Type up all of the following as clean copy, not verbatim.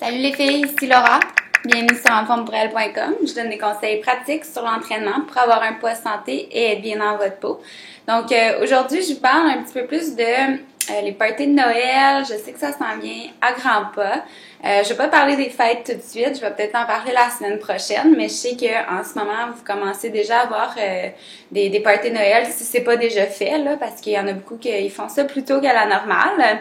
Salut les filles, ici Laura. Bienvenue sur enformepourelle.com. Je donne des conseils pratiques sur l'entraînement pour avoir un poids santé et être bien dans votre peau. Donc aujourd'hui, je vous parle un petit peu plus de les parties de Noël. Je sais que ça s'en vient à grands pas. Je vais pas parler des fêtes tout de suite. Je vais peut-être en parler la semaine prochaine, mais je sais qu'en ce moment, vous commencez déjà à avoir des parties de Noël si c'est pas déjà fait, là, parce qu'il y en a beaucoup qui font ça plus tôt qu'à la normale.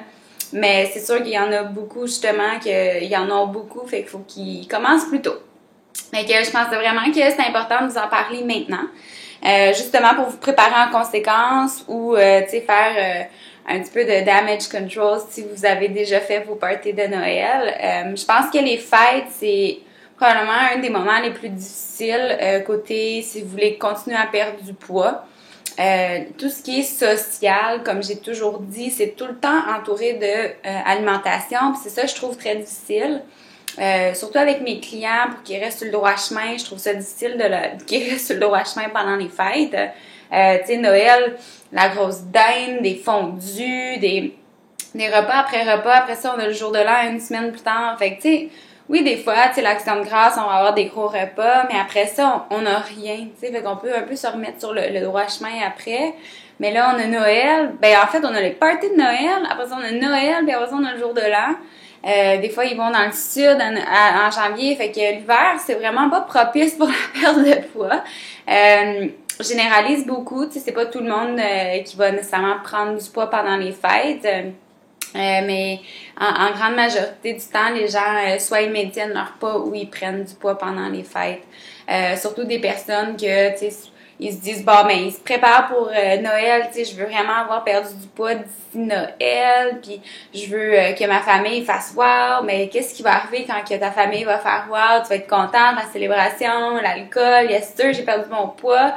Mais c'est sûr qu'il y en a beaucoup, justement, qu'il y en a beaucoup, fait qu'il faut qu'ils commencent plus tôt. Fait que je pense vraiment que c'est important de vous en parler maintenant. Justement pour vous préparer en conséquence ou, tu sais, faire un petit peu de damage control si vous avez déjà fait vos parties de Noël. Je pense que les fêtes, c'est probablement un des moments les plus difficiles côté si vous voulez continuer à perdre du poids. Tout ce qui est social, comme j'ai toujours dit, c'est tout le temps entouré de alimentation. Puis c'est ça que je trouve très difficile. Surtout avec mes clients, pour qu'ils restent sur le droit chemin, je trouve ça difficile qu'ils restent sur le droit chemin pendant les fêtes. Tu sais, Noël, la grosse dinde, des fondus, des repas après repas. Après ça, on a le jour de l'an une semaine plus tard. Fait que, tu sais, oui, des fois, tu sais, l'Action de grâce, on va avoir des gros repas, mais après ça, on n'a rien, tu sais, fait qu'on peut un peu se remettre sur le droit chemin après. Mais là, on a Noël, ben en fait, on a les parties de Noël, après ça, on a Noël, puis après ça, on a le jour de l'an. Des fois, ils vont dans le sud en janvier, fait que l'hiver, c'est vraiment pas propice pour la perte de poids. Je généralise beaucoup, tu sais, c'est pas tout le monde qui va nécessairement prendre du poids pendant les fêtes. Mais en grande majorité du temps, les gens soit ils maintiennent leur poids ou ils prennent du poids pendant les fêtes. Surtout des personnes que, tu sais, ils se disent, bon, mais ils se préparent pour Noël, tu sais, je veux vraiment avoir perdu du poids d'ici Noël, puis je veux que ma famille fasse wow, mais qu'est-ce qui va arriver quand que ta famille va faire wow, tu vas être content de la célébration, l'alcool, yes sûr, j'ai perdu mon poids.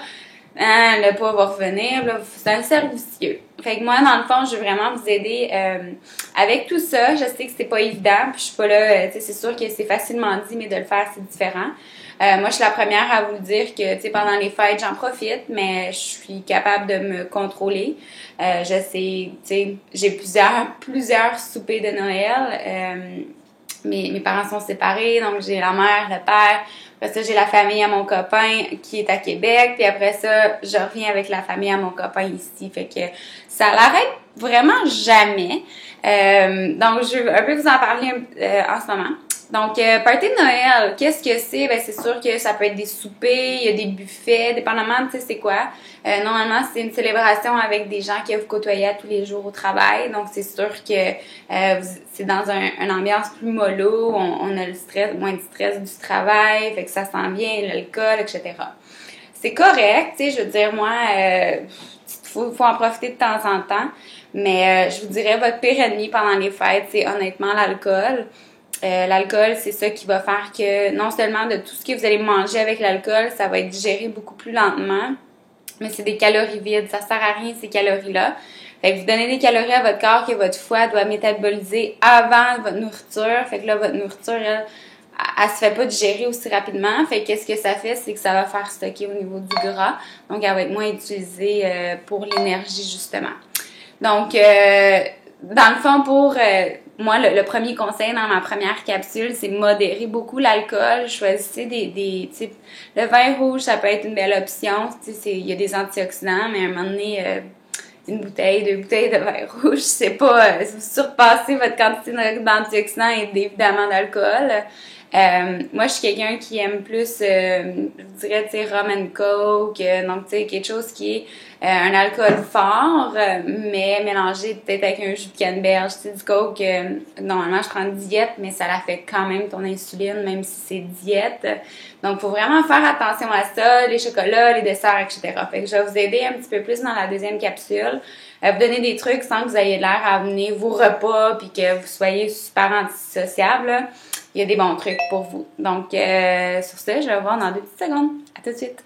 Hein, le poids va revenir, là, c'est un cercle vicieux. Fait que moi, dans le fond, je veux vraiment vous aider avec tout ça. Je sais que c'est pas évident, puis je suis pas là, tu sais, c'est sûr que c'est facilement dit, mais de le faire, c'est différent. Moi, je suis la première à vous le dire que, tu sais, pendant les fêtes, j'en profite, mais je suis capable de me contrôler. Je sais, tu sais, j'ai plusieurs soupers de Noël. Mes parents sont séparés, donc j'ai la mère, le père. Après ça, j'ai la famille à mon copain qui est à Québec. Puis après ça, je reviens avec la famille à mon copain ici. Fait que ça l'arrête vraiment jamais. Donc, je vais un peu vous en parler en ce moment. Donc, party de Noël, qu'est-ce que c'est? Ben, c'est sûr que ça peut être des soupers, il y a des buffets, dépendamment, tu sais, c'est quoi. Normalement, c'est une célébration avec des gens que vous côtoyez à tous les jours au travail. Donc, c'est sûr que c'est dans une ambiance plus mollo. On a le stress, moins de stress du travail, fait que ça sent bien, l'alcool, etc. C'est correct, tu sais, je veux dire, moi, faut en profiter de temps en temps. Mais je vous dirais, votre pire ennemi pendant les fêtes, c'est honnêtement l'alcool. L'alcool, c'est ça qui va faire que non seulement de tout ce que vous allez manger avec l'alcool, ça va être digéré beaucoup plus lentement, mais c'est des calories vides. Ça sert à rien, ces calories-là. Fait que vous donnez des calories à votre corps que votre foie doit métaboliser avant votre nourriture. Fait que là, votre nourriture, elle se fait pas digérer aussi rapidement. Fait que qu'est-ce que ça fait? C'est que ça va faire stocker au niveau du gras. Donc, elle va être moins utilisée pour l'énergie, justement. Donc, dans le fond, pour moi, le premier conseil dans ma première capsule, c'est modérer beaucoup l'alcool. Choisissez des types. Le vin rouge, ça peut être une belle option. Il y a des antioxydants, mais à un moment donné, une bouteille, 2 bouteilles de vin rouge, c'est pas si vous surpassez votre quantité d'antioxydants et évidemment d'alcool. Moi, je suis quelqu'un qui aime plus, je dirais, tu sais, rum and coke, donc, tu sais, quelque chose qui est un alcool fort, mais mélangé peut-être avec un jus de canneberge. Tu sais, du coke, normalement, je prends une diète, mais ça l'affecte quand même ton insuline, même si c'est diète. Donc, faut vraiment faire attention à ça, les chocolats, les desserts, etc. Fait que je vais vous aider un petit peu plus dans la deuxième capsule. Vous donner des trucs sans que vous ayez l'air à amener vos repas puis que vous soyez super antisociable, là. Il y a des bons trucs pour vous. Donc, sur ce, je vais vous voir dans 2 petites secondes. À tout de suite.